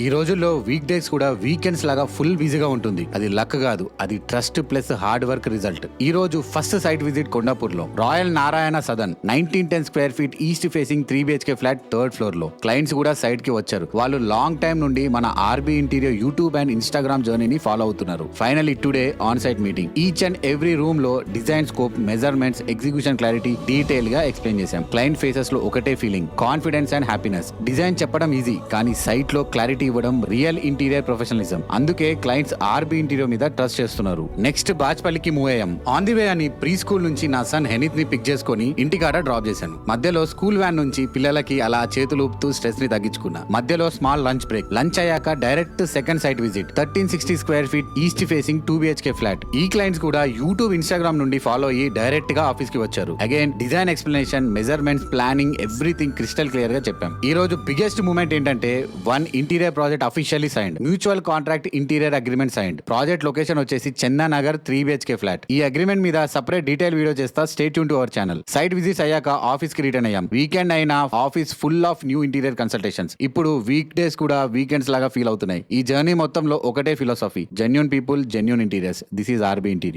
ఈ రోజుల్లో week days కూడా వీకెండ్స్ లాగా ఫుల్ బిజీగా ఉంటుంది. అది లక్ కాదు, అది trust plus hard work result. ఈ రోజు ఫస్ట్ సైట్ విజిట్ కొండాపూర్ లో Royal Narayana Sadan 1910 square feet east facing 3 BHK flat 3rd floor లో. క్లయింట్స్ కూడా సైట్ కి వచ్చారు. వాళ్ళు లాంగ్ టైం నుండి మన RB interior YouTube and Instagram జర్నీని ఫాలో అవుతున్నారు. Finally today on site meeting. Each and every room లో design scope, measurements, execution clarity detail గా ఎక్స్ప్లెయిన్ చేశాం. క్లయింట్ ఫేసెస్ లో ఒకటే feeling, confidence and happiness. Design చెప్పడం ఈజీ, కానీ సైట్ లో క్లారిటీ ఇవ్వడం రియల్ ఇంటీరియర్ ప్రొఫెషనలిజం. అందుకే క్లయింట్స్ ఆర్బీ ఇంటీరియర్ మీద ట్రస్ట్ చేస్తున్నారు. నెక్స్ట్ బాచ్పల్లికి మూవ్ అయ్యాం. ఆన్ ది వే అని ప్రీ స్కూల్ నుంచి నా సన్ హెనిత్ ని పిక్ చేసుకుని ఇంటికాడ డ్రాప్ చేశాను. మధ్యలో స్కూల్ వ్యాన్ నుంచి పిల్లలకి అలా చేతులు ఊపుతూ స్ట్రెస్ ని తగ్గించుకున్నా. మధ్యలో స్మాల్ లంచ్ బ్రేక్. లంచ్ అయ్యాక direct second site visit 1360 square feet east facing 2 BHK flat. ఈ క్లయింట్స్ కూడా యూట్యూబ్, ఇన్స్టాగ్రామ్ నుండి ఫాలో అయ్యి డైరెక్ట్ గా ఆఫీస్ కి వచ్చారు. Again design explanation, measurements, planning, everything crystal clear గా చెప్పాం. ఈ రోజు బిగ్గెస్ట్ మూమెంట్ ఏంటంటే one interior project officially signed. Mutual contract interior agreement signed. Project location వచ్చేసి చందానగర్ 3 BHK ఫ్లాట్. ఈ అగ్రిమెంట్ మీద సపరేట్ డీటెయిల్ వీడియో చేస్తా. Stay tune to our channel. Site visits అయ్యాక ఆఫీస్ కి రిటర్న్ అయ్యాం. వీకెండ్ అయినా office full of new interior consultations. ఇప్పుడు week days కూడా వీకెండ్స్ లాగా ఫీల్ అవుతున్నాయి. ఈ జర్నీ మొత్తంలో ఒకటే philosophy, genuine people, genuine interiors. This is RB interior.